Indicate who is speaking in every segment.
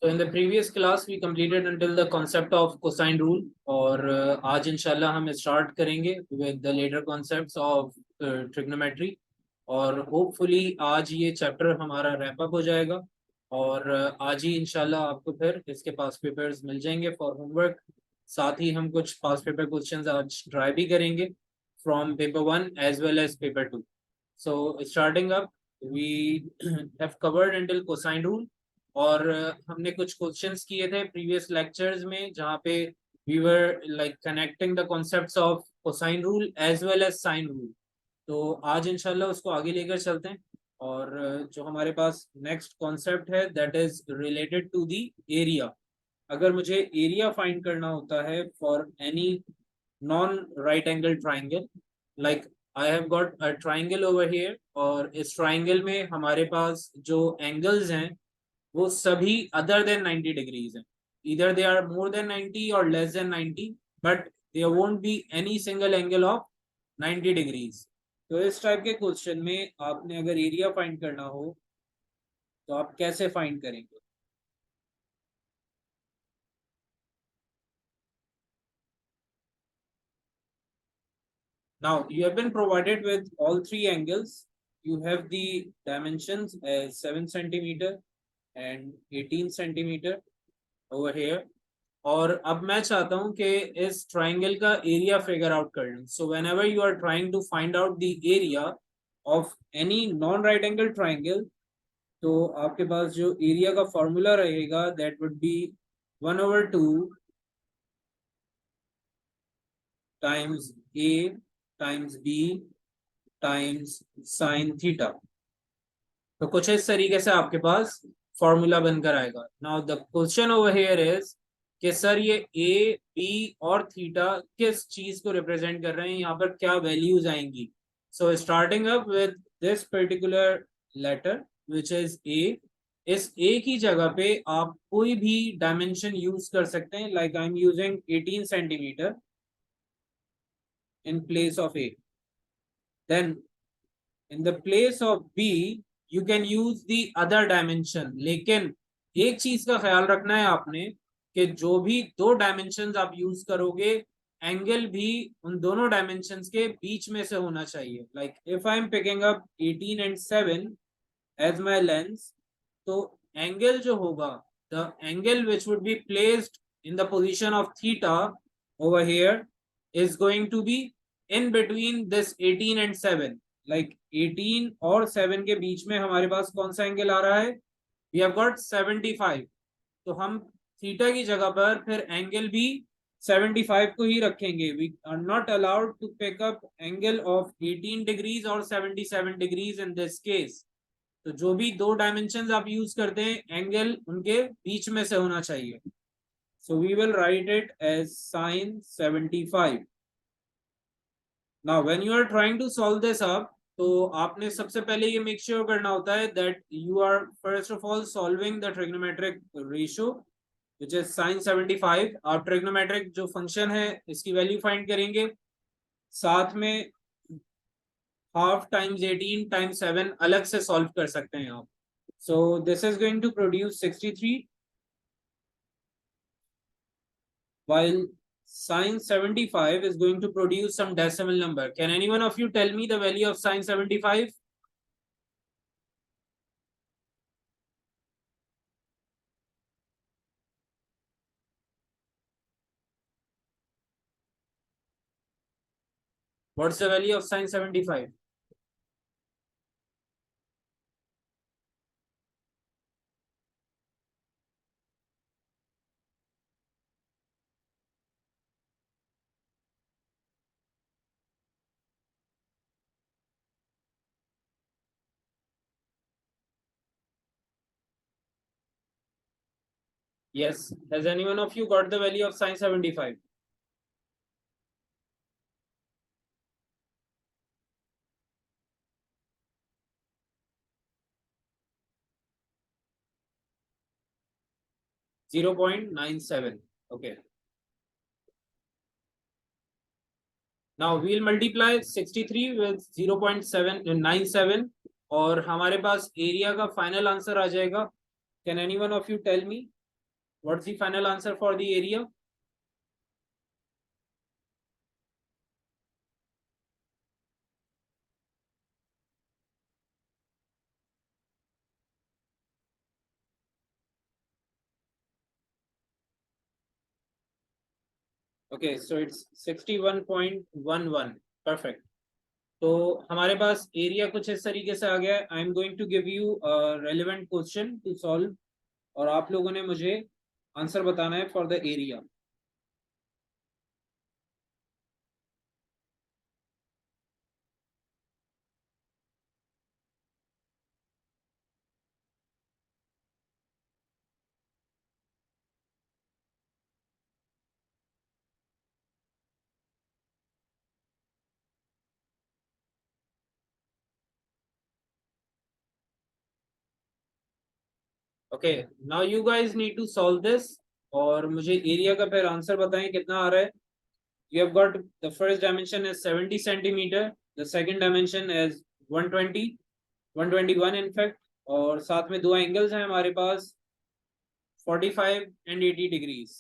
Speaker 1: So in the previous class we completed until the concept of cosine rule और आज इंशाल्लाह हम start करेंगे with the later concepts of trigonometry और hopefully आज ये chapter हमारा wrap up हो जाएगा और आज ही इंशाल्लाह आपको फिर इसके पास पेपर्स मिल जाएंगे for homework। साथ ही हम कुछ past paper questions आज try भी करेंगे from paper 1 as well as paper 2। So starting up we have covered until cosine rule और हमने कुछ क्वेश्चंस किए थे प्रीवियस लेक्चर्स में जहाँ पे we were like connecting the concepts of cosine rule as well as sine rule. तो आज इंशाल्लाह उसको आगे लेकर चलते हैं और जो हमारे पास नेक्स्ट कॉन्सेप्ट है that is related to the area. अगर मुझे एरिया फाइंड करना होता है for any non right angle triangle, like I have got a triangle over here और इस ट्राइंगल में हमारे पास जो एंगल्स हैं वो सभी अदर देन 90 डिग्रीज हैं। इधर दे आर मोर देन 90 और less than 90, but there won't be any single angle of 90 degrees. तो इस टाइप के क्वेश्चन में आपने अगर एरिया फाइंड करना हो तो आप कैसे फाइंड करेंगे? Now you have been provided with all three angles. You have the dimensions as 7 centimeter and 18 centimeter over here। और अब मैं चाहता हूं कि इस ट्राइंगल का एरिया फिगर आउट कर लूं। So whenever you are trying to find out the area of any non right angle triangle, तो आपके पास जो एरिया का फॉर्मूला रहेगा that would be 1/2 times A times B times sine theta. तो कुछ इस तरीके से आपके पास फॉर्मूला बनकर आएगा। Now the question over here is कि सर ये ए बी और थीटा किस चीज को रिप्रेजेंट कर रहे हैं, यहाँ पर क्या वैल्यूज आएंगी। So starting up with this particular letter which is A. इस ए की जगह पे आप कोई भी डायमेंशन यूज कर सकते हैं, like I am using 18 centimetre in place of A। Then in the place of B you can use the other dimension। लेकिन एक चीज का ख्याल रखना है आपने कि जो भी दो डायमेंशंस आप यूज करोगे एंगल भी उन दोनों डायमेंशंस के बीच में से होना चाहिए। Like if I am picking up 18 and 7 as my lengths, तो एंगल जो होगा the angle which would be placed in the position of theta over here is going to be in between this 18 and 7। like 18 और 7 के बीच में हमारे पास कौन सा angle आ रहा है? we have got 75। तो हम थीटा की जगह पर फिर एंगल भी 75 को ही रखेंगे। we are not allowed to pick up angle of 18 degrees और 77 degrees in this case। तो जो भी दो डायमेंशंस आप यूज करते हैं एंगल उनके बीच में से होना चाहिए। So we will write it as sin 75। Now when you are trying to solve this up, तो आपने सबसे पहले ये make sure करना होता है that you are first of all solving the trigonometric ratio which is sin 75। आप trigonometric जो function है इसकी value find करेंगे, साथ में half times 18 times 7 अलग से solve कर सकते हैं आप। So this is going to produce 63 while sin 75 is going to produce some decimal number। Can anyone of you tell me the value of sin 75? What's the value of sin 75? Yes, has anyone of you got the value of sin 75? (0.97). Okay, now we'll multiply 63 with 0.797 और हमारे पास area का final answer आ जाएगा। Can anyone of you tell me What's the final answer for the area? Okay, so it's 61.11. Perfect. तो हमारे पास area कुछ इस तरीके से आ गया है. I am going to give you relevant question to solve, और आप लोगों ने मुझे आंसर बताना है for the area. Okay, now you guys need to solve this, और मुझे एरिया का फिर आंसर बताएं कितना आ रहा है. You have got the first dimension is 70 centimeter, the second dimension is 120, 121 in fact, और साथ में दो एंगल्स हैं हमारे पास 45 and 80 degrees.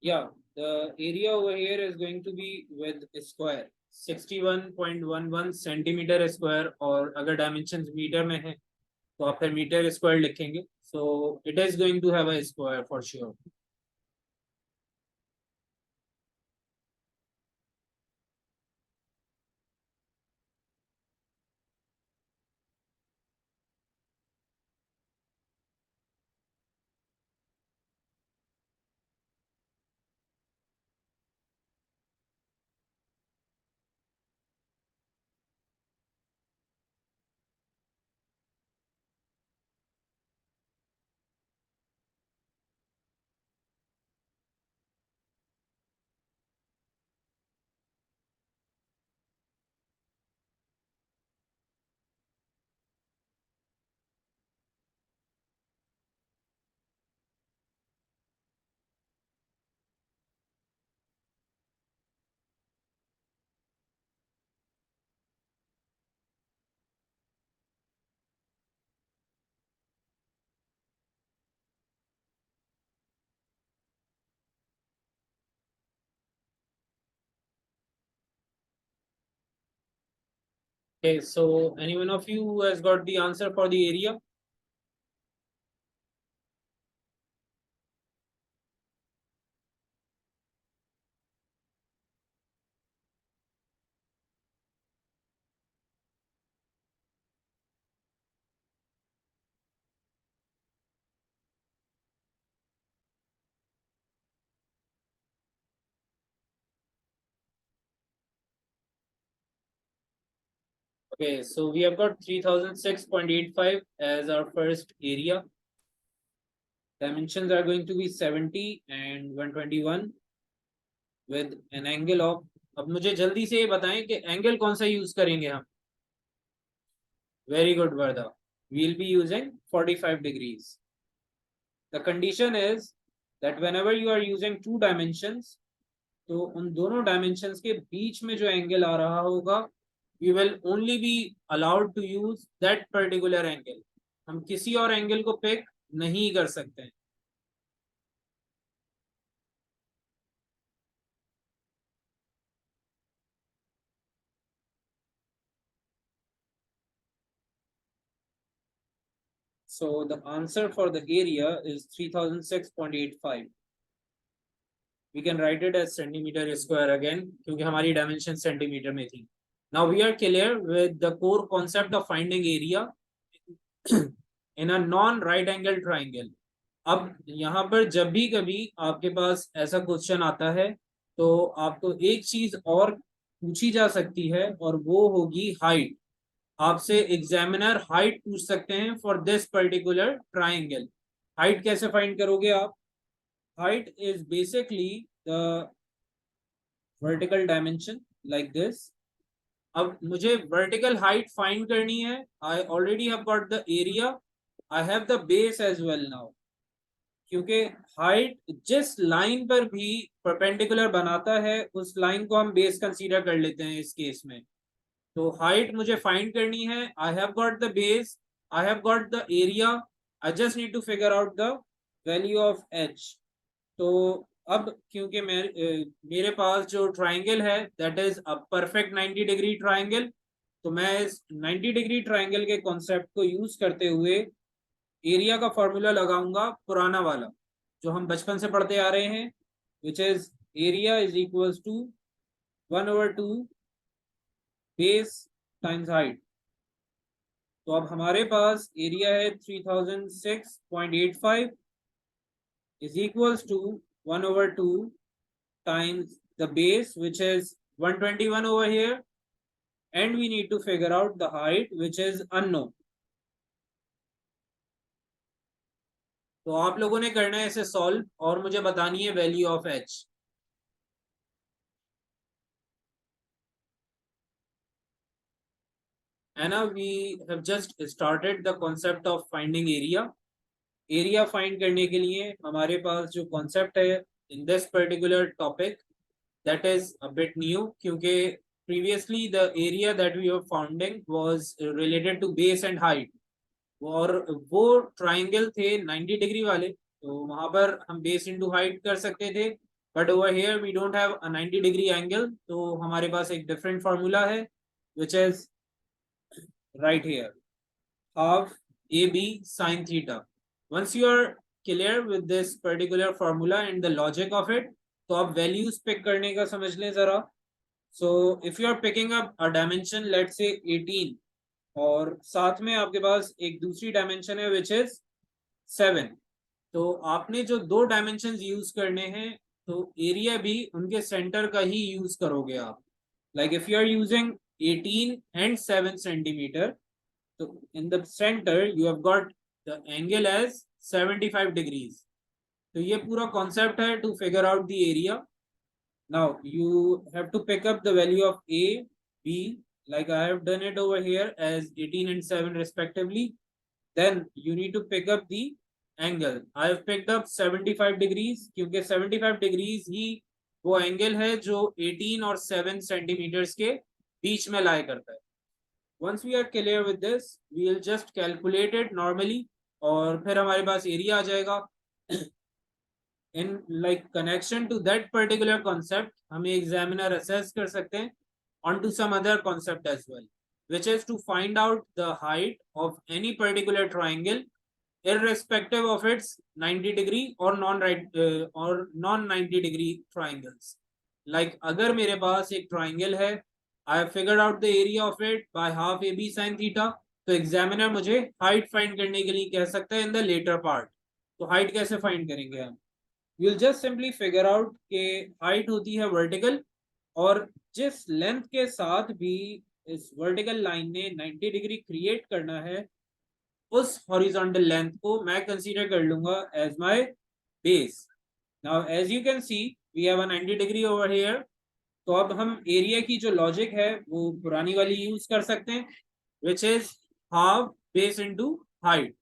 Speaker 1: Yeah, the area over here is going to be with square 61.11 centimetre square, और अगर डायमेंशन मीटर में है तो आप फिर मीटर स्क्वायर लिखेंगे. So it is going to have a square for sure. Okay, so any one of you has got the answer for the area? Okay, so we have got 3006.85 as our first area. Dimensions are going to be 70 and 121 with an angle of. अब मुझे जल्दी से ये बताएं कि angle कौन सा use करेंगे हम. Very good Warda. We'll be using 45 degrees. The condition is that whenever you are using two dimensions, तो उन दोनों डायमेंशंस के बीच में जो एंगल आ रहा होगा, we will only be allowed to use that particular angle. हम किसी और एंगल को पिक नहीं कर सकते हैं. So the answer for the area is 3006.85. We can write it as centimeter square again क्योंकि हमारी डायमेंशन सेंटीमीटर में थी. Now we are clear with the core concept of finding area in a non right angle triangle. अब यहाँ पर जब भी कभी आपके पास ऐसा क्वेश्चन आता है तो आपको एक चीज और पूछी जा सकती है, और वो होगी हाइट. आपसे एग्जामिनर हाइट पूछ सकते हैं for this particular triangle. Height कैसे फाइंड करोगे आप? Height is basically the vertical dimension like this. अब मुझे वर्टिकल हाइट फाइंड करनी है. I already have got the area, I have the base as well. Now क्योंकि हाइट जिस line पर भी परपेंडिकुलर बनाता है उस लाइन को हम बेस कंसीडर कर लेते हैं इस केस में। तो हाइट मुझे फाइंड करनी है। I have got the base, I have got the area, I just need to figure out the value of H. तो अब क्योंकि मेरे पास जो ट्राइंगल है that is a perfect 90 degree triangle, तो मैं इस 90 डिग्री ट्राइंगल के कॉन्सेप्ट को यूज करते हुए एरिया का फॉर्मूला लगाऊंगा पुराना वाला जो हम बचपन से पढ़ते आ रहे हैं, which is area is equals to 1/2 base times height. तो अब हमारे पास एरिया है 3006.85 is equals to 1/2 times the base which is 121 over here, and we need to figure out the height which is unknown. तो आप लोगों ने करना है इसे सॉल्व और मुझे बतानी है वैल्यू ऑफ एच। है ना, we have just started the concept of finding area. Area find करने के लिए हमारे पास जो कॉन्सेप्ट है in this particular topic that is a bit new, क्योंकि previously the area that we were founding was related to base and height, और वो ट्राइंगल थे 90 डिग्री वाले, तो वहां पर हम बेस इंटू हाइट कर सकते थे। But over here we don't have a 90 degree angle, तो हमारे पास एक डिफरेंट फार्मूला है which is right here, half AB sin theta. Once you are clear with this particular formula and the logic of it, तो आप values pick करने का समझ लें जरा। So if you are picking up a dimension let's say 18 और साथ में आपके पास एक दूसरी डायमेंशन है विच इज 7, तो आपने जो दो डायमेंशन यूज करने हैं तो एरिया भी उनके सेंटर का ही यूज करोगे आप। Like if you are using 18 and 7 centimetre, so in the center you have got the angle as 75 degrees. तो ये पूरा concept है to figure out the area. Now you have to pick up the value of A, B, like I have done it over here as 18 and 7 respectively. Then you need to pick up the angle. I have picked up 75 degrees क्योंकि 75 degrees ही वो angle है जो 18 और 7 centimetres के बीच में lie करता है। Once we are clear with this, we will just calculate it normally और फिर हमारे पास एरिया आ जाएगा। In like connection to that particular concept, हमें examiner assess कर सकते हैं onto some other concept as well, which is to find out the height of any particular triangle irrespective of its 90 degree or non 90 degree triangles. Like अगर मेरे पास एक triangle है, I have figured out the area of it by half AB sin theta, तो examiner मुझे height find करने के लिए कह सकता है इन द लेटर पार्ट। तो हाइट कैसे फाइंड करेंगे हम? You'll just simply figure out कि हाइट होती है वर्टिकल, और जिस लेंथ के साथ भी इस वर्टिकल लाइन ने 90 डिग्री क्रिएट करना है उस हॉरिजॉन्टल लेंथ को मैं कंसीडर कर लूंगा as my base. Now as you can see we have a 90 degree over here, तो अब हम एरिया की जो लॉजिक है वो पुरानी वाली यूज कर सकते हैं which is half base into height.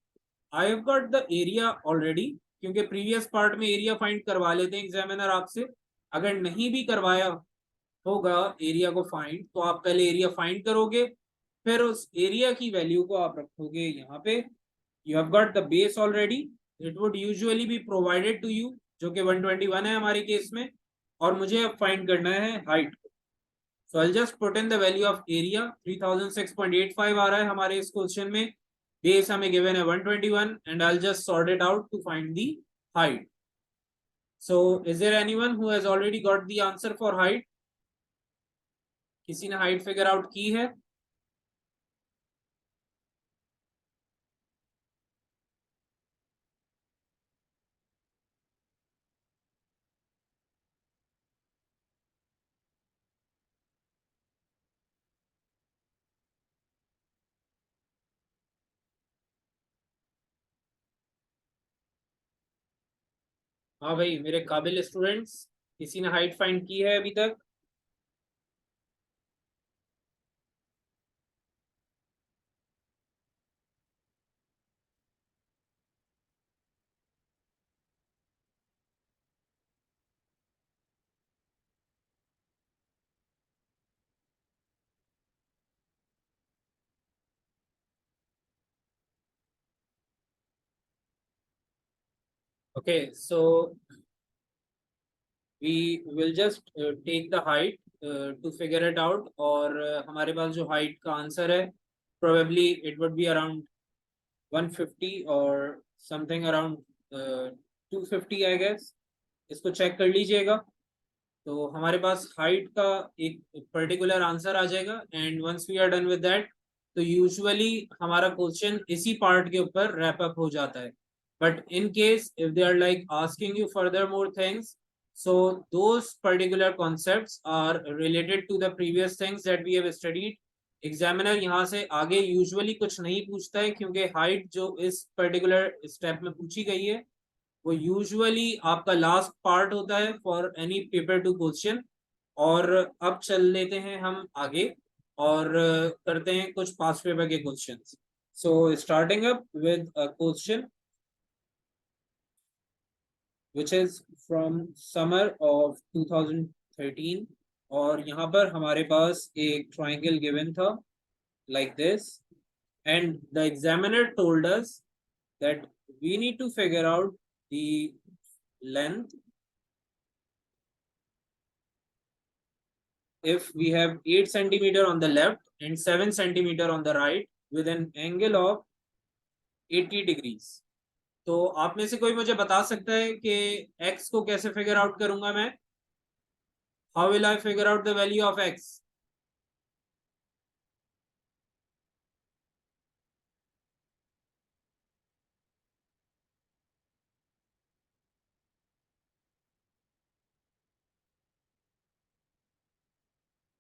Speaker 1: I have got the area already, क्योंकि प्रीवियस पार्ट में एरिया फाइंड करवा लेते हैं एग्जामिनर आपसे। अगर नहीं भी करवाया होगा एरिया को फाइंड, तो आप पहले एरिया फाइंड करोगे, फिर उस एरिया की वैल्यू को आप रखोगे यहाँ पे। You have got the base already, it would usually be provided to you, जो कि 121 है हमारे केस में, और मुझे अब फाइंड करना है height. So I just put in the value of area 3006.85 आ रहा है हमारे इस क्वेश्चन में, बेस हमें गिवन है 121, and I just sort it out to find the height. So is there anyone who has already got the answer for height? किसी ने height figure out की है? हाँ भाई, मेरे काबिल स्टूडेंट्स, किसी ने हाइट फाइंड की है अभी तक? Okay, so we will just take the height to figure it out. और हमारे पास जो height का आंसर है probably it would be around 150 or something around 250 I guess. इसको चेक कर लीजिएगा. तो हमारे पास हाइट का एक पर्टिकुलर आंसर आ जाएगा and once we are done with that तो यूजुअली हमारा क्वेश्चन इसी पार्ट के ऊपर रैप अप हो जाता है. But in case if they are like asking you further more things so those particular concepts are related to the previous things that we have studied. Examiner यहाँ से आगे usually कुछ नहीं पूछता है क्योंकि हाइट जो इस पर्टिकुलर स्टेप में पूछी गई है वो यूजुअली आपका लास्ट पार्ट होता है for any paper two question. और अब चल लेते हैं हम आगे और करते हैं कुछ पास्ट पेपर के questions. So starting up with a question which is from summer of 2013. और यहाँ पर हमारे पास एक ट्राइंगल गिवन था like this and the examiner told us that we need to figure out the length if we have 8 centimeter on the left and 7 centimeter on the right with an angle of 80 degrees. तो आप में से कोई मुझे बता सकता है कि x को कैसे फिगर आउट करूंगा मैं? How will I figure out the value of x?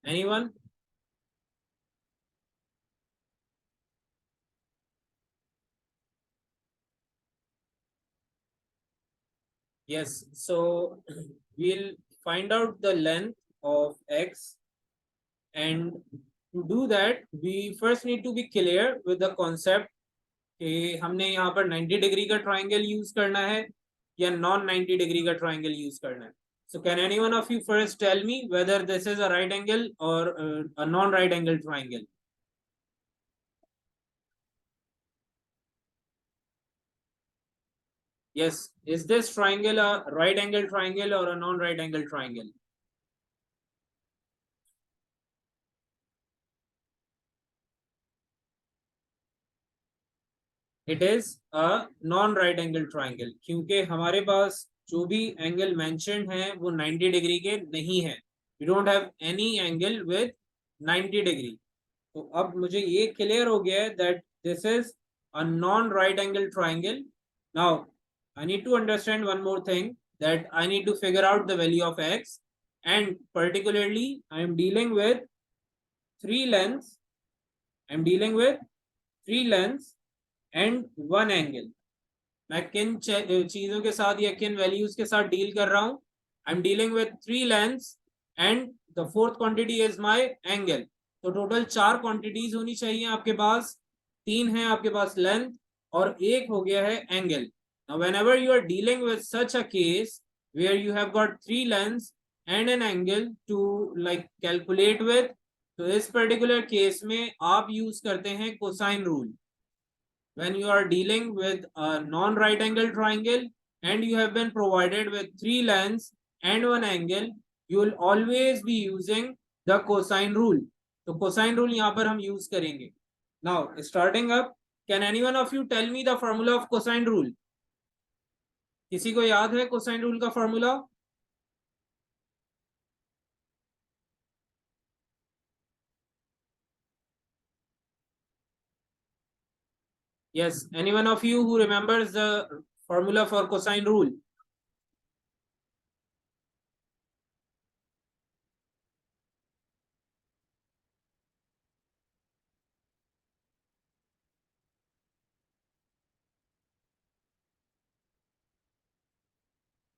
Speaker 1: Anyone? Yes, so we'll find out the length of x and to do that we first need to be clear with the concept कि हमने यहाँ पर 90 degree का triangle use करना है या non 90 degree का triangle use करना है. So can any one of you first tell me whether this is a right angle or a non-right angle triangle? Yes, is this triangle a right angle triangle or a non-right angle triangle? It is a non-right angle triangle क्योंकि हमारे पास जो भी angle mentioned है वो 90 degree के नहीं है. We don't have any angle with 90 degree. तो अब मुझे ये क्लियर हो गया है that this is a non-right angle triangle. Now I need to understand one more thing that I need to figure out the value of x and particularly I am dealing with three lengths. I am dealing with three lengths and one angle. मैं किन चीजों के साथ या किन values के साथ deal कर रहा हूं? I am dealing with three lengths and the fourth quantity is my angle. तो टोटल चार क्वांटिटीज होनी चाहिए आपके पास. तीन है आपके पास लेंथ और एक हो गया है angle. Now whenever you are dealing with such a case where you have got three lengths and an angle to like calculate with, तो इस पर्टिकुलर केस में आप यूज करते हैं cosine rule. When you are dealing with a non-right angle triangle and you have been provided with three lengths and one angle, you will always be using the cosine rule. तो cosine rule यहाँ पर हम use करेंगे. Now starting up, can any one of you tell me the formula of cosine rule? किसी को याद है cosine rule का formula? Yes, any one of you who remembers the formula for cosine rule?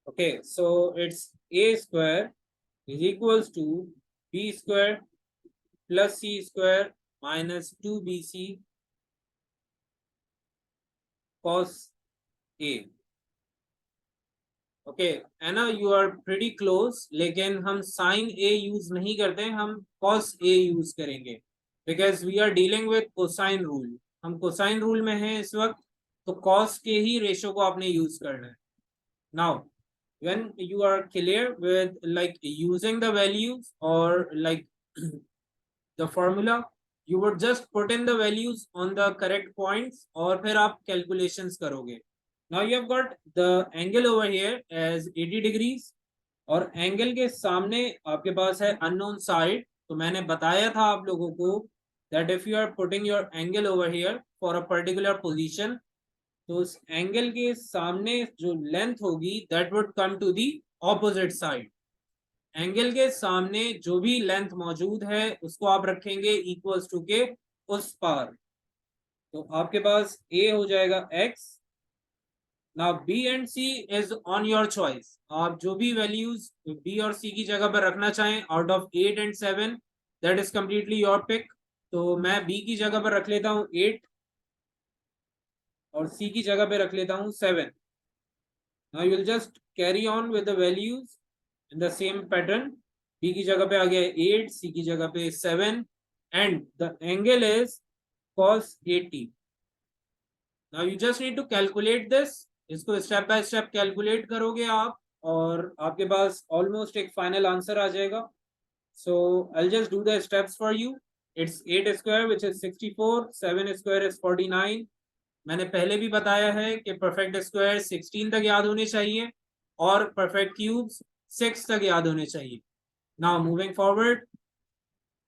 Speaker 1: Okay, so it's a square is equals to b square plus c square minus 2bc cos a. Okay है ना, you are pretty close. लेकिन हम sign ए use नहीं करते, हम cos A use करेंगे because we are dealing with cosine rule. हम cosine rule में हैं इस वक्त, तो कॉस के ही रेशो को आपने यूज करना है. Now, when you are clear with like using the values or like the formula, you would just put in the values on the correct points और फिर आप calculations करोगे. Now you have got the angle over here as 80 degrees और angle के सामने आपके पास है unknown side. तो मैंने बताया था आप लोगों को that if you are putting your angle over here for a particular position, तो उस एंगल के सामने जो लेंथ होगी that would come to the opposite side. Angle के सामने जो भी लेंथ मौजूद है उसको आप रखेंगे इक्वल्स टू के उस पार. तो आपके पास a हो जाएगा x. Now b and c is on your choice. आप जो भी वैल्यूज b और c की जगह पर रखना चाहें out of 8 and 7, that is completely your pick. तो मैं b की जगह पर रख लेता हूं 8 और c की जगह पे रख लेता हूं 7. Now you will just carry on with the values in the same pattern. B की जगह पे आ गया 8, C की जगह पे 7 and the angle is cos 80. Now you just need to calculate this. इसको स्टेप बाय स्टेप कैलकुलेट करोगे आप और आपके पास ऑलमोस्ट एक फाइनल आंसर आ जाएगा. So I'll just do the steps for you. It's 8 square which is 64, 7 square is 49. मैंने पहले भी बताया है कि परफेक्ट स्क्वायर 16 तक याद होने चाहिए और परफेक्ट क्यूब्स 6 तक याद होने चाहिए. Now moving forward,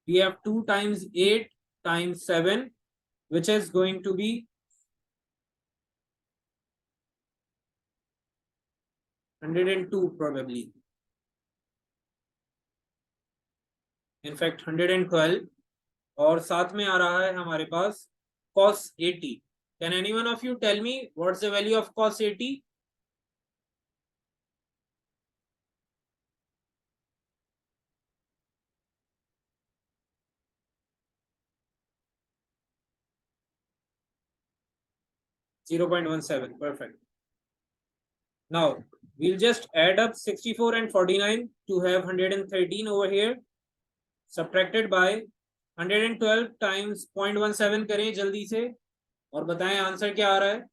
Speaker 1: we have 2 times 8 times 7, which is going to be 102 probably. In fact 112. और साथ में आ रहा है हमारे पास cos 80. Can anyone of you tell me what's the value of cos 80? 0.17. Perfect. Now we'll just add up 64 and 49 to have 113 over here, subtracted by 112 times 0.17 करें जल्दी से और बताएं आंसर क्या आ रहा है.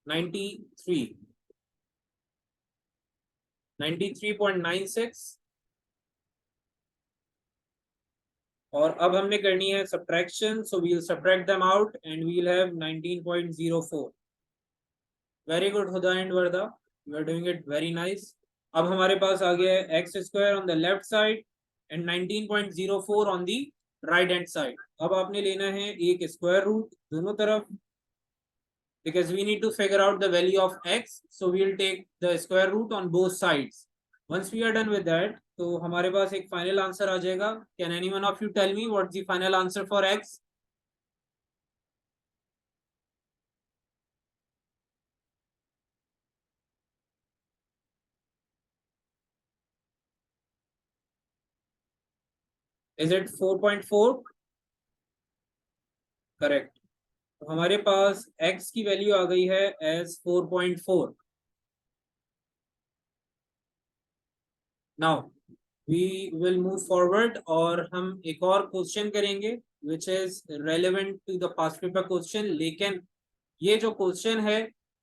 Speaker 1: $93. 93.96. और अब हमने करनी है subtraction. So we will subtract them out and we will have 19.04. Very good Huda and Warda, you are doing it very nice. अब हमारे पास आ गया है x square on the left side and 19.04 on the right hand side. अब आपने लेना है एक स्क्वायर रूट दोनों तरफ because we need to figure out the value of x, so we will take the square root on both sides. Once we are done with that, तो हमारे पास एक फाइनल आंसर आ जाएगा. Can anyone of you tell me what's the final answer for x? Is it 4.4? Correct. तो हमारे पास x की value आ गई है as 4.4. Now we will move forward और हम एक और क्वेश्चन करेंगे which is relevant to the past paper question. लेकिन ये जो क्वेश्चन है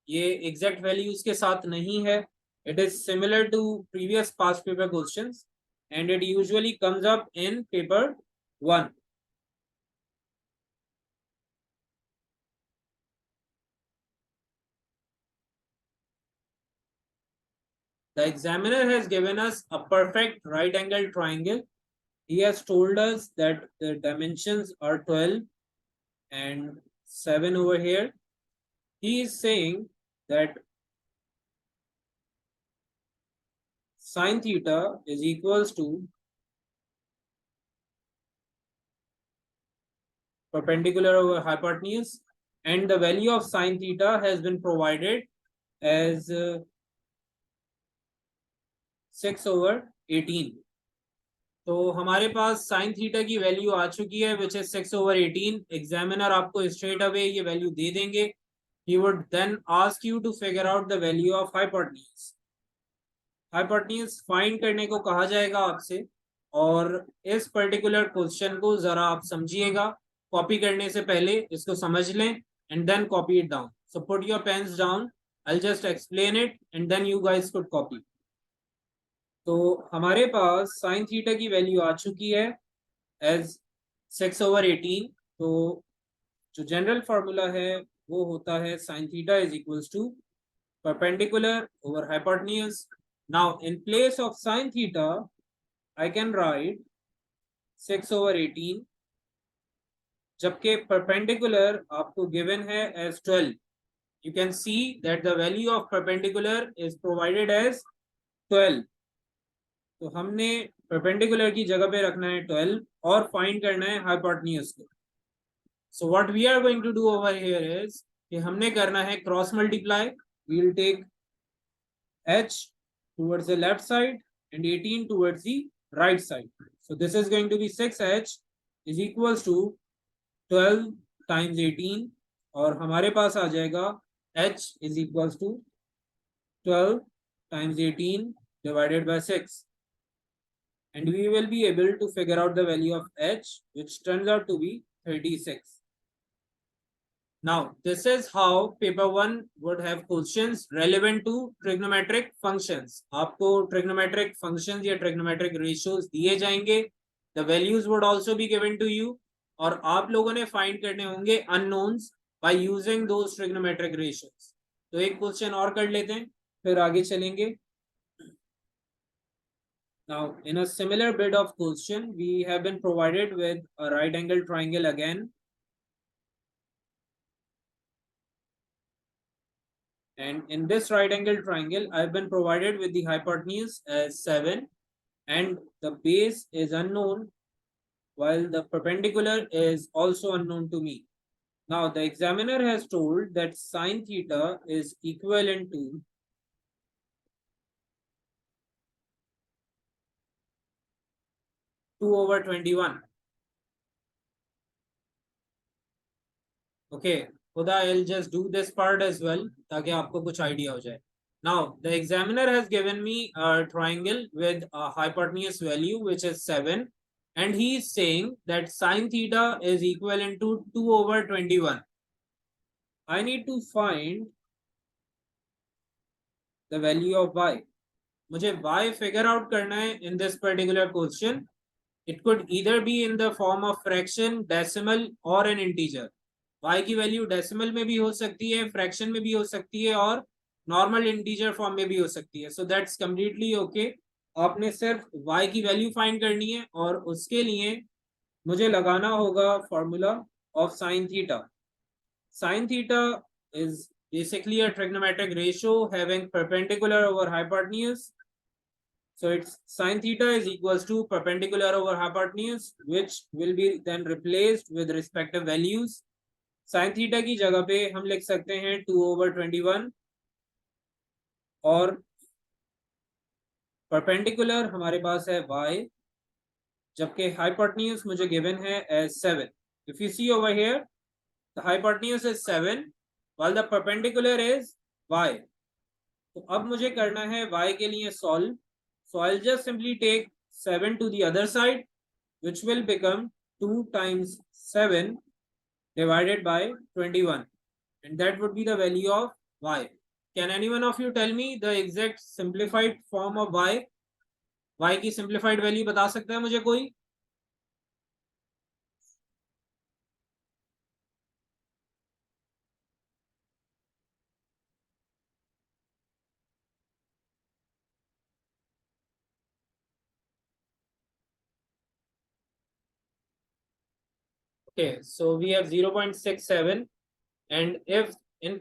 Speaker 1: ये एग्जैक्ट वैल्यूज के साथ नहीं है. It is similar to previous past paper questions and it usually comes up in paper 1. The examiner has given us a perfect right angle triangle. He has told us that the dimensions are 12 and 7 over here. He is saying that sin theta is equals to perpendicular over hypotenuse and the value of sin theta has been provided as 6/18. तो हमारे पास sin theta की value आ चुकी है which is 6/18. Examiner आपको straight away ये value दे देंगे. He would then ask you to figure out the value of hypotenuse. Hypotenuse find करने को कहा जाएगा आपसे, और इस पर्टिकुलर क्वेश्चन को जरा आप समझिएगा, कॉपी करने से पहले इसको समझ लें and then copy it down. So put your pens down, I will just explain it and then you guys could copy. तो हमारे पास साइन थीटा की वैल्यू आ चुकी है एज 6/18. तो जो जनरल फॉर्मूला है वो होता है sine theta is equals to perpendicular over hypotenuse. Now in place of sin theta I can write 6/18, जबकि perpendicular आपको given है as 12. You can see that the value of perpendicular is provided as 12. तो हमने perpendicular की जगह पे रखना है 12 और फाइंड करना है hypotenuse को. So what we are going to do over here is कि हमने करना है cross multiply. We will take h towards the left side and 18 towards the right side. So this is going to be 6h is equals to 12 times 18, और हमारे पास आ जाएगा h is equals to 12 times 18 divided by 6, and we will be able to figure out the value of h, which turns out to be 36. Now, this is how paper 1 would have questions relevant to trigonometric functions. आपको trigonometric functions या trigonometric ratios दिए जाएंगे. The values would also be given to you, और आप लोगों ने find करने होंगे unknowns by using those trigonometric ratios. तो एक question और कर लेते हैं, फिर आगे चलेंगे. Now, in a similar bit of question, we have been provided with a right angle triangle again. And in this right angle triangle, I've been provided with the hypotenuse as 7 and the base is unknown, while the perpendicular is also unknown to me. Now, the examiner has told that sine theta is equivalent to 2/21. Okay, Huda, I'll just do this part as well ताकि आपको कुछ idea हो जाए. Now, the examiner has given me a triangle with a hypotenuse value which is 7, and he is saying that sine theta is equivalent to 2/21. I need to find the value of y. मुझे y figure out करना है in this particular question. It could either be in the form of fraction, decimal or an integer. y की value decimal में भी हो सकती है, fraction में भी हो सकती है, और नॉर्मल इंटीजर फॉर्म में भी हो सकती है. So that's completely okay. आपने सिर्फ y की वैल्यू फाइंड करनी है, और उसके लिए मुझे लगाना होगा formula of sine theta. Sign theta is basically a trigonometric ratio having perpendicular over hypotenuse. So it's sine theta is equals to perpendicular over hypotenuse, which will be then replaced with respective values. Sign theta की जगह पे हम लिख सकते हैं 2/21, और perpendicular हमारे पास है y, जबकि हाइपोटेन्यूज मुझे गिवन है as 7. If you see over here, the hypotenuse is 7 while the perpendicular is y. तो अब मुझे करना है y के लिए solve. So I'll just simply take 7 to the other side, which will become 2 times 7 divided by 21, and that would be the value of y. Can anyone of you tell me the exact simplified form of y? y की simplified value बता सकता है मुझे कोई? Okay, so we have 0.67, and if in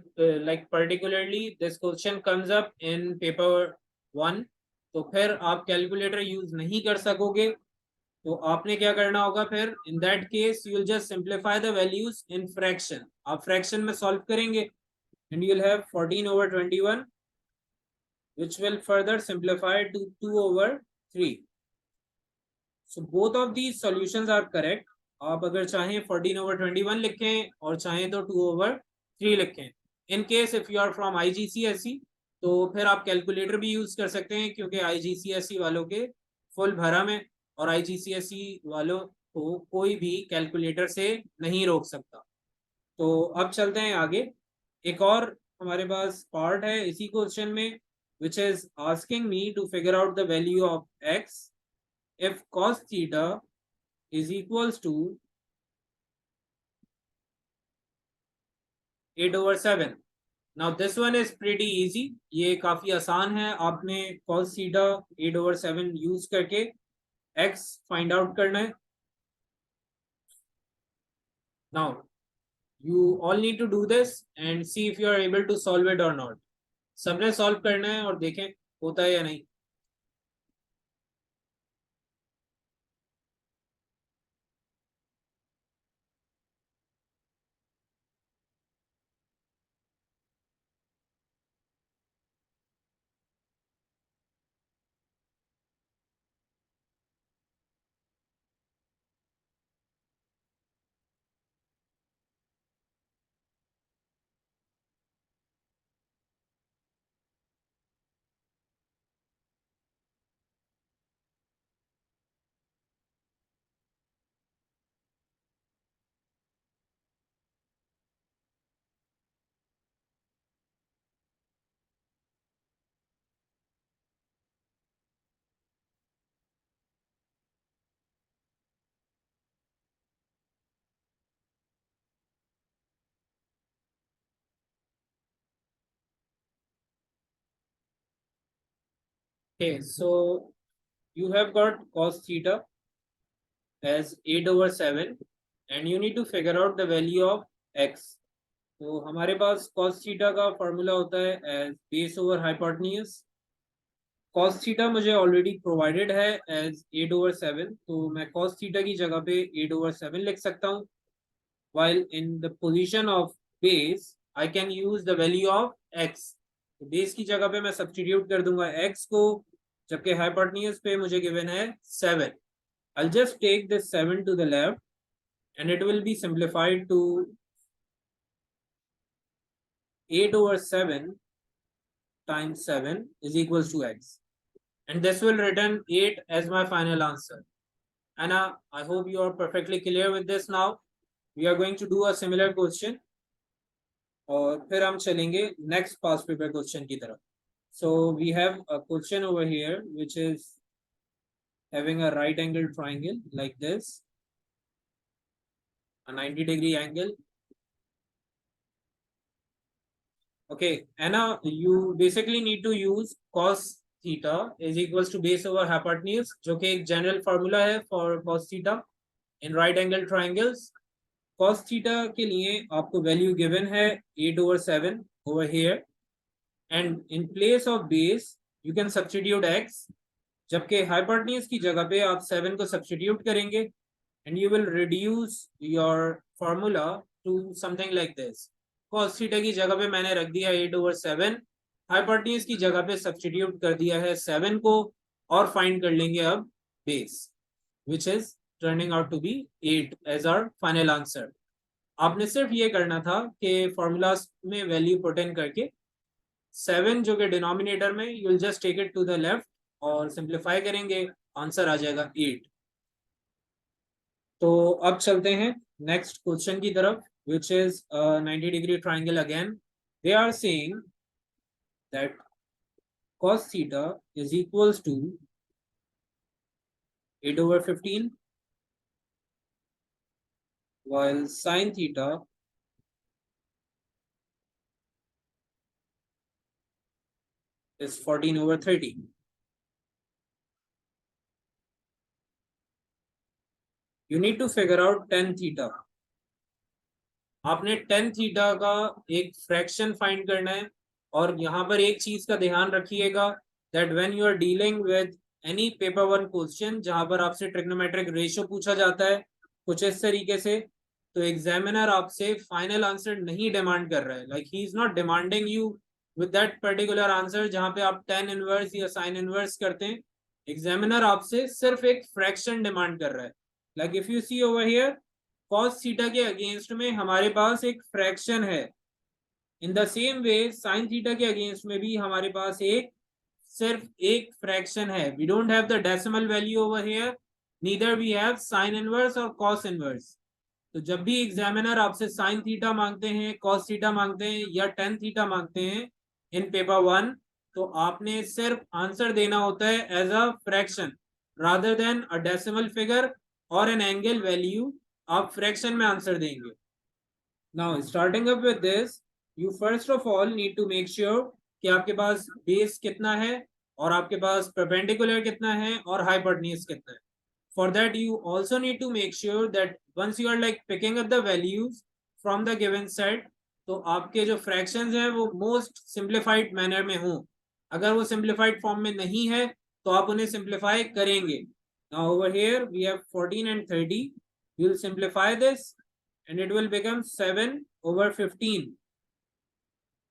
Speaker 1: like particularly this question comes up in paper 1, तो फिर आप calculator use नहीं कर सकोगे. तो आपने क्या करना होगा फिर? In that case you will just simplify the values in fraction. आप फ्रैक्शन में सॉल्व करेंगे and you will have 14/21, which will further simplify to 2/3. So both of these solutions are correct. आप अगर चाहें 14/21 लिखें और चाहें तो 2/3 लिखें. In case if you are from IGCSE, तो फिर आप कैलकुलेटर भी यूज कर सकते हैं, क्योंकि आईजीसीएसई वालों के फुल भरम है और आईजीसीएसई वालों को कोई भी कैलकुलेटर से नहीं रोक सकता। तो अब चलते हैं आगे। एक और हमारे पास पार्ट है इसी क्वेश्चन में, which is asking me to figure out the value of x if cos theta is equals to 8/7। Now this one is pretty easy, ये काफी आसान है। आपने cos थीटा 8/7 यूज करके x फाइंड आउट करना है। Now you all need to do this and see if you are able to solve it or not। सबने solve करना है और देखें होता है या नहीं। Okay, so you have got cos theta as 8/7 and you need to figure out the value of x। तो हमारे पास cos थीटा का फॉर्मूला होता है as base over hypotenuse. cos theta मुझे ऑलरेडी प्रोवाइडेड है एज 8/7, तो मैं cos थीटा की जगह पे 8/7 लिख सकता हूँ। while in the position of base I can use the value of x। तो बेस की जगह पे मैं सब्स्टिट्यूट कर दूंगा x को, जबकि हाइपोटेन्यूज पे मुझे गिवन है 7। I'll just take this 7 to the left and it will be simplified to 8/7 times 7 is equals to x, and this will return 8 as my final answer। Anna, I hope you are perfectly clear with this now। We are going to do a similar question और फिर हम चलेंगे next past paper question की तरफ। So we have a question over here which is having a right angle triangle like this, a 90-degree angle। Okay, Anna, you basically need to use cos theta is equals to base over hypotenuse, जो कि एक general formula है for cos theta in right angle triangles। cos theta के लिए आपको value given है 8/7 over here and in place of base you can substitute x, जबकि hypotenuse की जगह पे आप 7 को सब्स्टिट्यूट करेंगे and you will reduce your formula to something like this। cos theta की जगह पे मैंने रख दिया 8/7, हाइपोटेन्यूज की जगह पे सब्स्टिट्यूट कर दिया है 7 को और फाइंड कर लेंगे अब base, which is turning out to be 8 as our final answer। आपने सिर्फ ये करना था कि फॉर्मूलाज में वैल्यू पुट इन करके 7 जो कि डिनोमिनेटर में, you will just take it to the left और सिंप्लीफाई करेंगे, आंसर आ जाएगा 8। तो अब चलते हैं नेक्स्ट क्वेश्चन की तरफ, which is a 90-degree triangle again। They are saying that cos theta is equals to 8/15 while sin theta is 14/30। You need to figure out tan theta। आपने tan थीटा का एक फ्रैक्शन फाइंड करना है और यहाँ पर एक चीज का ध्यान रखिएगा that when you are dealing with any paper one question जहां पर आपसे ट्रिग्नोमेट्रिक रेशियो पूछा जाता है कुछ इस तरीके से, तो एग्जामिनर आपसे फाइनल आंसर नहीं डिमांड कर रहा है। Like he is not demanding you with that particular answer जहां पे आप tan इनवर्स या sin इनवर्स करते हैं। एग्जामिनर आपसे सिर्फ एक फ्रैक्शन डिमांड कर रहा है। Like if you see over here cos theta के अगेंस्ट में हमारे पास एक फ्रैक्शन है in the same way sine theta के अगेंस्ट में भी हमारे पास एक सिर्फ एक फ्रैक्शन है. We don't have the decimal value over here, neither we have sine inverse और कॉस इनवर्स. तो जब भी एग्जामिनर आपसे साइन थीटा मांगते हैं, कॉस थीटा मांगते हैं या टेन थीटा मांगते हैं इन पेपर वन, तो आपने सिर्फ आंसर देना होता है as a fraction rather than a decimal figure और एन एंगल वैल्यू. आप फ्रैक्शन में आंसर देंगे. Now starting up with this, you first of all need to make sure कि आपके पास बेस कितना है और आपके पास परपेंडिकुलर कितना है और हाइपोटेन्यूज कितना है. For that, you also need to make sure that once you are like picking up the values from the given set, तो आपके जो fractions हैं वो most simplified manner में हों. अगर वो simplified form में नहीं है तो आप उन्हें simplify करेंगे. Now over here we have 14 and 30. We will simplify this and it will become 7/15.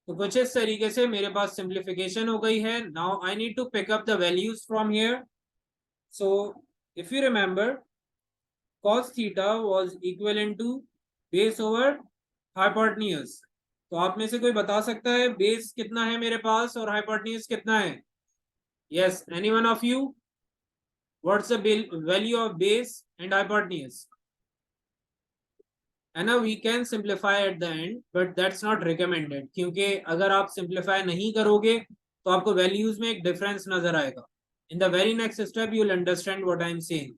Speaker 1: तो कुछ इस तरीके से मेरे पास simplification हो गई है. Now I need to pick up the values from here. So if you remember, cos theta was equivalent to base over hypotenuse. तो आप में से कोई बता सकता है बेस कितना है मेरे पास और हाइपोटेन्यूज कितना है? Yes, any one of you? What's the value of base and hypotenuse? है ना, we can simplify at the end but that's not recommended, क्योंकि अगर आप सिंप्लीफाई नहीं करोगे तो आपको वैल्यूज में एक डिफरेंस नजर आएगा. In the very next step you will understand what I am saying.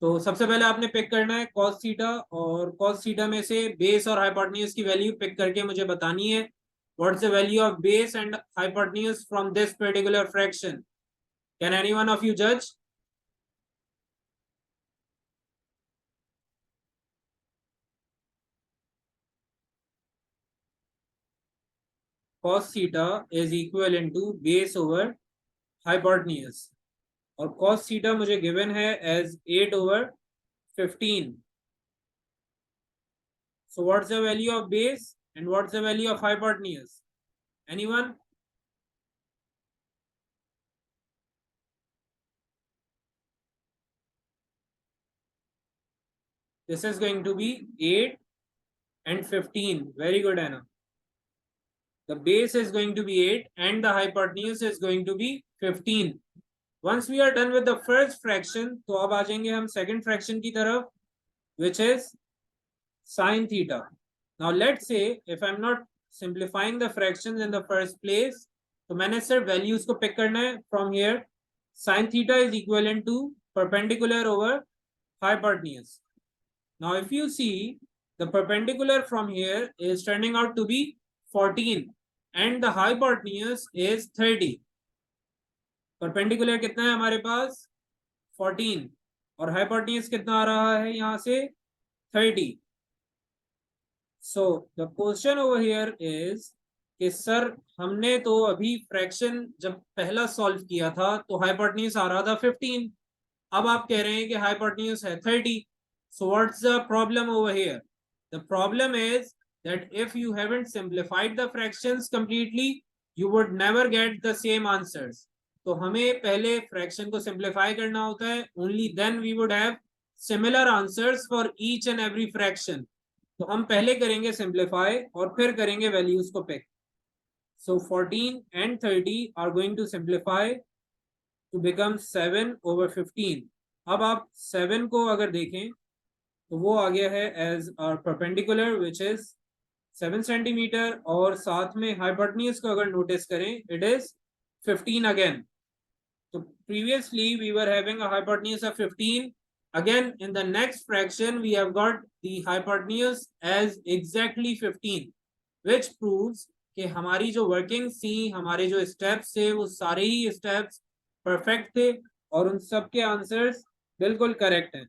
Speaker 1: तो सबसे पहले आपने पिक करना है cos थीटा, और cos थीटा में से बेस और हाइपोटेन्यूज की वैल्यू पिक करके मुझे बतानी है what's the value of base and hypotenuse from this particular fraction. Can anyone of you जज? cos theta is equivalent to base over hypotenuse, और cos थीटा मुझे गिवन है as 8/15. So what's the value of base and what's the value of hypotenuse? Anyone? This is going to be 8 and 15. Very good, Anna. The base is going to be 8 and the hypotenuse is going to be 15. Once we are done with the first fraction, तो अब आ जाएंगे हम second fraction की तरफ, which is sin theta. Now let's say if I'm not simplifying the fractions in the first place, तो मैंने सिर्फ values को pick करना है from here. Sin theta is equivalent to perpendicular over hypotenuse. Now if you see, the perpendicular from here is turning out to be 14 and the hypotenuse is 30. Perpendicular कितना है हमारे पास? 14, और हाइपोटेन्यूज कितना आ रहा है यहाँ से? 30. So the question over here is कि सर हमने तो अभी फ्रैक्शन जब पहला सॉल्व किया था तो हाइपोटेन्यूज आ रहा था 15, अब आप कह रहे हैं कि हाइपोटेन्यूज है 30. So what's the problem over here? The problem is that if you haven't simplified the fractions completely, you would never get the same answers. तो हमें पहले फ्रैक्शन को सिंप्लीफाई करना होता है, only then we would have similar answers for each and every fraction. तो हम पहले करेंगे सिंप्लीफाई और फिर करेंगे वैल्यूज को pick. So 14 and 30 are going to simplify to become 7/15. अब आप 7 को अगर देखें तो वो आ गया है as perpendicular which is 7 centimetre, और साथ में हाइपोटेन्यूज को अगर नोटिस करें इट इज 15 अगेन. तो previously we were having a hypotenuse of 15. Again in the next fraction we have got the hypotenuse as exactly 15, which proves कि हमारी जो वर्किंग थी, हमारे जो स्टेप्स थे, वो सारे ही स्टेप्स परफेक्ट थे और उन सब के आंसर्स बिल्कुल करेक्ट हैं.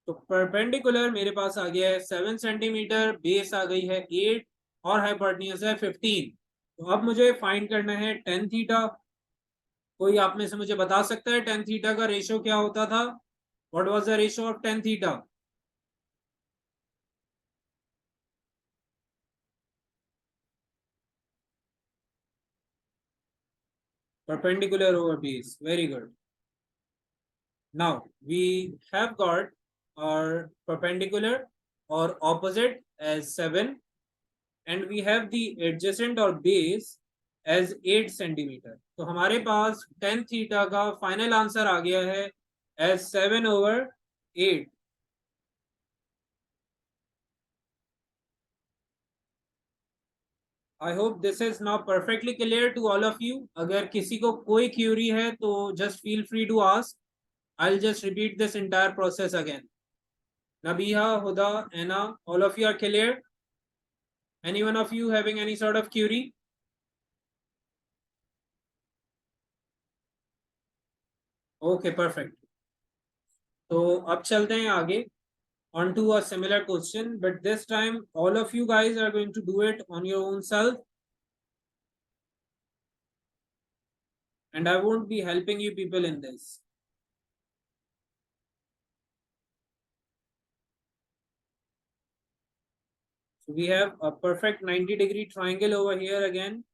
Speaker 1: तो परपेंडिकुलर मेरे पास आ गया है 7 सेंटीमीटर, बेस आ गई है 8 और हाइपोटेन्यूज है 15. तो अब मुझे फाइंड करना है टेन थीटा. कोई आप में से मुझे बता सकता है टेन थीटा का रेशियो क्या होता था? What was the ratio of tan theta? Perpendicular over base. Very good. Now we have got our perpendicular or opposite as 7 and we have the adjacent or base as 8 centimeter. तो हमारे पास tan theta का final answer आ गया है as 7/8. I hope this is now perfectly clear to all of you. अगर किसी को कोई Curie है तो just feel free to ask. I'll just repeat this entire process again. Nabiha, Huda, Anna, all of you are clear? Any one of you having any sort of query? Okay, perfect. तो अब चलते हैं आगे on to a similar question, but this time all of you guys are going to do it on your own self, and I won't be helping you people in this. So we have a perfect 90-degree triangle over here again.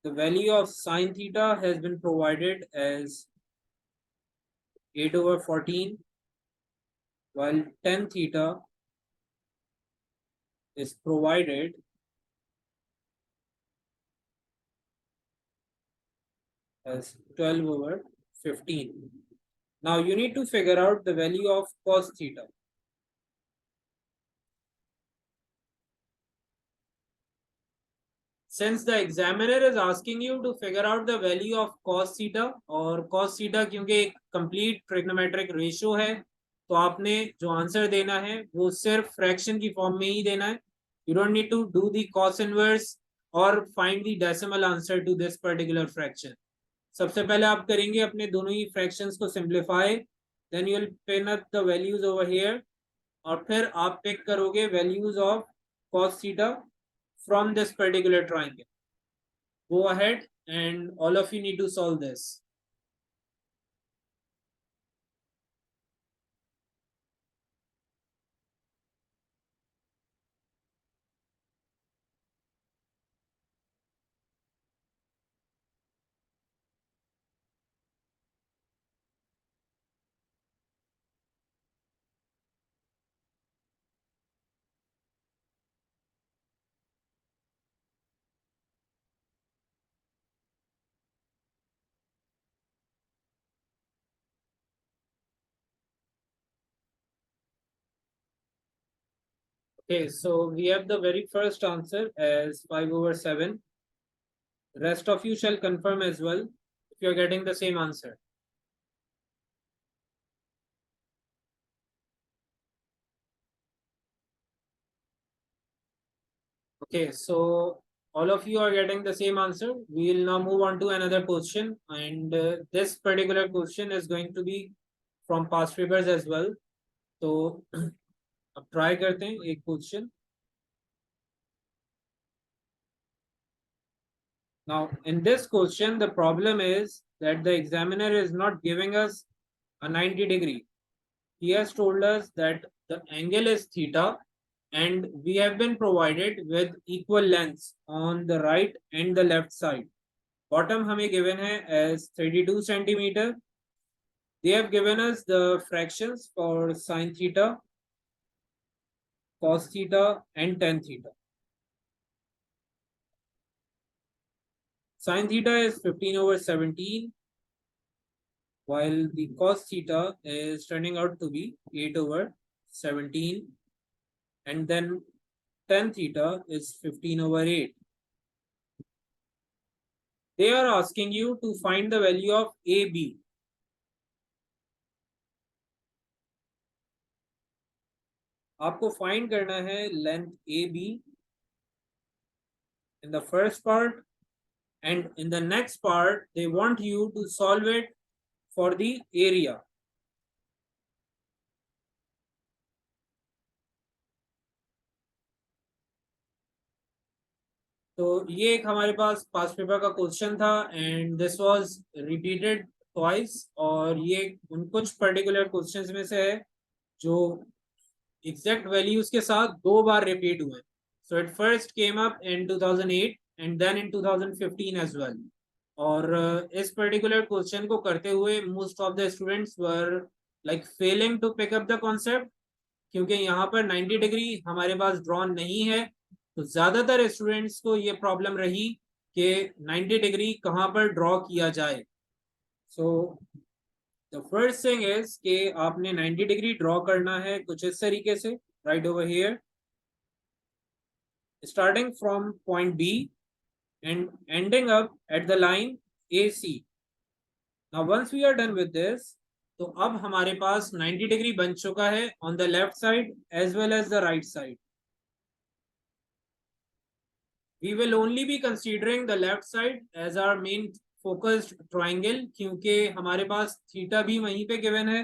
Speaker 1: The value of sine theta has been provided as 8/14, while tan theta is provided as 12/15. Now you need to figure out the value of cos theta. Since the examiner is asking you to figure out the value of cos theta, और cos theta क्योंकि एक complete trigonometric ratio है, तो आपने जो answer देना है वो सिर्फ फ्रैक्शन की फॉर्म में ही देना है. You don't need to do the cos inverse or find the decimal answer to this particular fraction. सबसे पहले आप करेंगे अपने दोनों ही फ्रैक्शंस को simplify, then you will pin up the values over here, और फिर आप पिक करोगे values of cos theta from this particular triangle. Go ahead and all of you need to solve this. Okay, so we have the very first answer as 5/7. Rest of you shall confirm as well if you are getting the same answer. Okay, so all of you are getting the same answer. We will now move on to another question, and this particular question is going to be from past papers as well. तो अब try करते हैं एक question. Now, in this question, the problem is that the examiner is not giving us a 90-degree. He has told us that the angle is theta, and we have been provided with equal lengths on the right and the left side. Bottom हमें given है as 32 centimeter. They have given us the fractions for sine theta, cos theta, and tan theta. Sine theta is 15/17, while the cos theta is turning out to be 8/17, and then tan theta is 15/8. They are asking you to find the value of AB. आपको find करना है length AB in the first part, and in the next part they want you to solve it for the area. तो ये एक हमारे पास पास paper का question था, and this was repeated twice, और ये उन कुछ पर्टिकुलर क्वेश्चंस में से है जो एग्जैक्ट वैल्यूज के साथ दो बार रिपीट हुए. So it first came up in 2008 and then in 2015 as well. और इस पर्टिकुलर क्वेश्चन को करते हुए most of the students were like failing to pick up the concept, क्योंकि यहाँ पर 90 डिग्री हमारे पास ड्रॉन नहीं है, तो ज्यादातर स्टूडेंट्स को ये प्रॉब्लम रही कि 90 डिग्री कहाँ पर ड्रॉ किया जाए। So the first thing is कि आपने 90 डिग्री ड्रॉ करना है कुछ इस तरीके से, right over here, starting from point B and ending up at the line AC. Now once we are done with this, तो अब हमारे पास 90 डिग्री बन चुका है on the left side as well as the right side. We will only be considering the left side as our main focused triangle, क्योंकि हमारे पास theta भी वहीं पे गिवन है,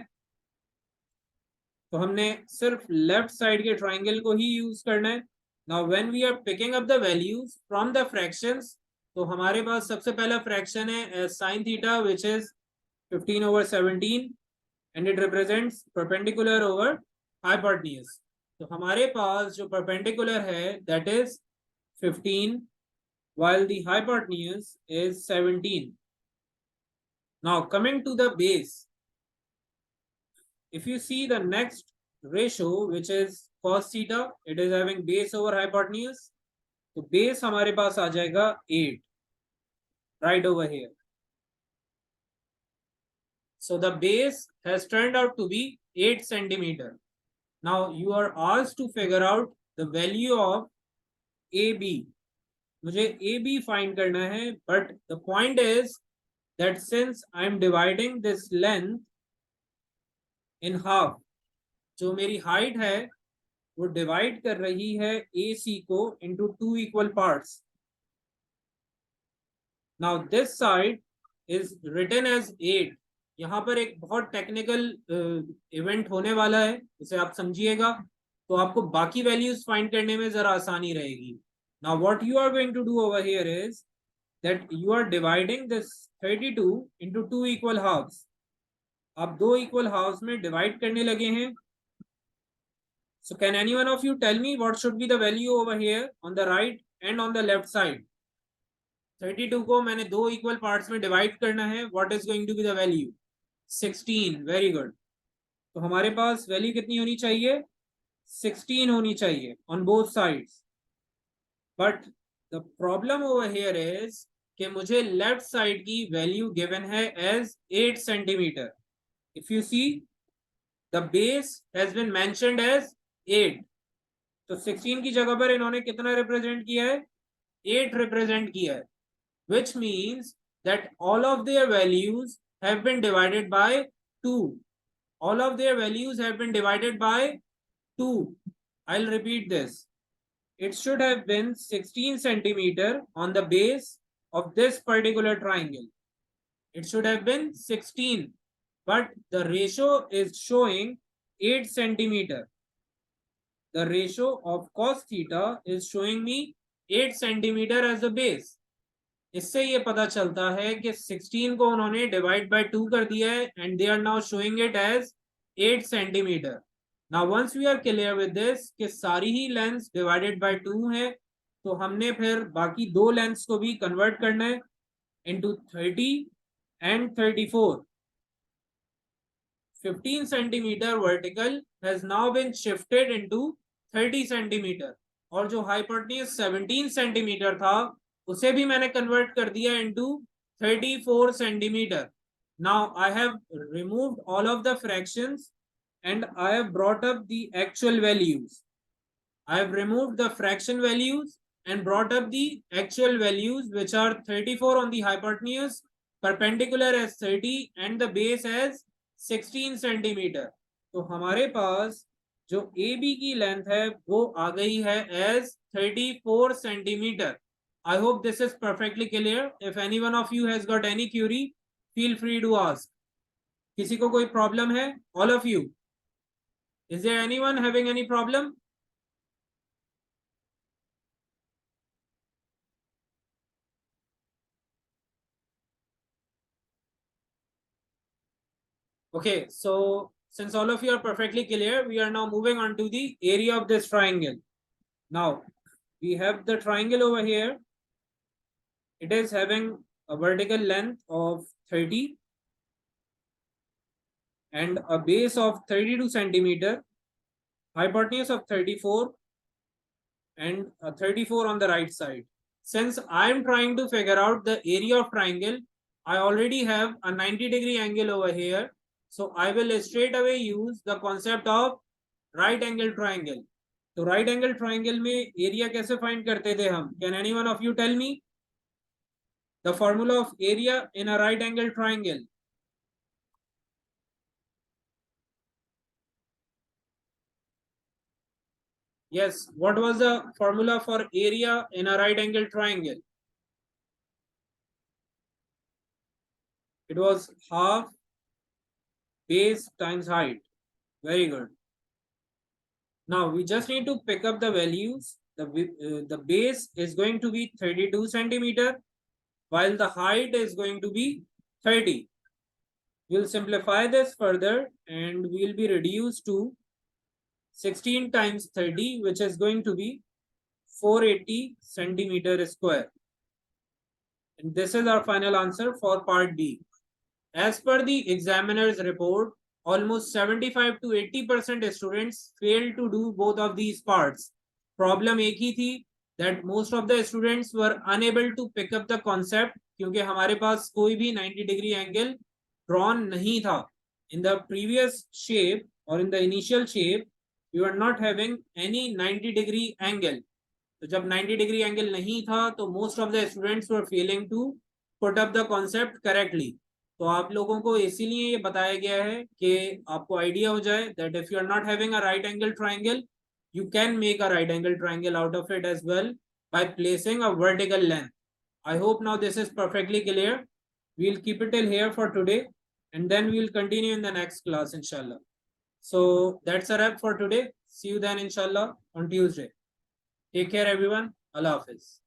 Speaker 1: तो हमने सिर्फ लेफ्ट साइड के ट्राइंगल को ही यूज करना है। Now when we are picking up the values from the fractions, तो हमारे पास सबसे पहला फ्रैक्शन है sin theta which is 15/17 and it represents perpendicular over hypotenuse. तो हमारे पास जो perpendicular है that is 15 while the hypotenuse is 17. Now coming to the base, if you see the next ratio which is cos theta, it is having base over hypotenuse, तो base हमारे पास आ जाएगा 8 right over here. So the base has turned out to be 8 centimeter. Now you are asked to figure out the value of AB. मुझे AB find करना है, but the point is that since I am dividing this length in half, जो मेरी height है वो divide कर रही है AC को into 2 equal parts. Now this side is written as 8. यहाँ पर एक बहुत टेक्निकल इवेंट होने वाला है, उसे आप समझिएगा, तो आपको बाकी वैल्यूज फाइंड करने में जरा आसानी रहेगी. Now what you are going to do over here is that you are dividing this 32 into 2 equal halves. आप 2 equal halves में डिवाइड करने लगे हैं. So can any one of you tell me what should be the value over here on the right and on the left side? 32 को मैंने 2 equal parts में divide करना है. What is going to be the value? 16. Very good. तो हमारे पास value कितनी होनी चाहिए? 16 होनी चाहिए on both sides. But the problem over here is कि मुझे लेफ्ट साइड की वैल्यू गिवन है as 8 centimeter. If you see, the base has been mentioned as 8. तो 16 की जगह पर इन्होंने कितना रिप्रेजेंट किया है? 8 रिप्रेजेंट किया है, which means that all of their values have been divided by 2. All of their values have been divided by 2. I'll repeat this. It should have been 16 centimeter on the base of this particular triangle. It should have been 16, but the ratio is showing 8 centimeter. The ratio of cos theta is showing me 8 centimeter as a base. इससे ये पता चलता है कि 16 को उन्होंने divide by 2 कर दिया है and they are now showing it as 8 centimeter. Now once we are clear with this कि सारी ही लेंथ्स डिवाइडेड बाय 2 है, तो हमने फिर बाकी दो लेंथ्स को भी कन्वर्ट करना है into 30 and 34. 15 centimeter vertical has now been shifted into 30 centimeter, और जो हाइपोटेन्यूज 17 सेंटीमीटर था उसे भी मैंने कन्वर्ट कर दिया into 34 centimeter. Now I have removed all of the fractions and I have brought up the actual values. I have removed the fraction values and brought up the actual values, which are 34 on the hypotenuse, perpendicular as 30 and the base as 16 centimeter. तो हमारे पास जो AB की length है वो आ गई है as 34 centimeter. I hope this is perfectly clear. If any one of you has got any query, feel free to ask. किसी को कोई प्रॉब्लम है? All of you. Is there anyone having any problem? Okay, so since all of you are perfectly clear, we are now moving on to the area of this triangle. Now, we have the triangle over here. It is having a vertical length of 30 and a base of 32 centimeter. hypotenuse of 34 and 34 on the right side. Since I am trying to figure out the area of triangle, I already have a 90-degree angle over here. So I will straight away use the concept of right angle triangle. तो right angle triangle में area कैसे find करते थे हम? Can any one of you tell me the formula of area in a right angle triangle? Yes, what was the formula for area in a right angle triangle? It was half base times height. Very good. Now we just need to pick up the values. The base is going to be 32 centimeter, while the height is going to be 30. We'll simplify this further and we'll be reduced to 16 times 30, which is going to be 480 centimeter square. And this is our final answer for part B. As per the examiner's report, almost 75 to 80% students failed to do both of these parts. Problem एक ही थी that most of the students were unable to pick up the concept क्योंकि हमारे पास कोई भी 90-degree angle drawn नहीं था. In the previous shape or in the initial shape, we were not having any 90-degree angle. तो जब 90-degree angle नहीं था तो most of the students were failing to put up the concept correctly. तो आप लोगों को इसीलिए ये बताया गया है कि आपको आइडिया हो जाए that if you are not having a right angle triangle, you can make a right angle triangle out of it as well by placing a vertical length. I hope now this is perfectly clear. We'll keep it till here for today and then we'll continue in the next class inshallah. So that's a wrap for today. See you then inshallah on Tuesday. Take care everyone. Allah Hafiz.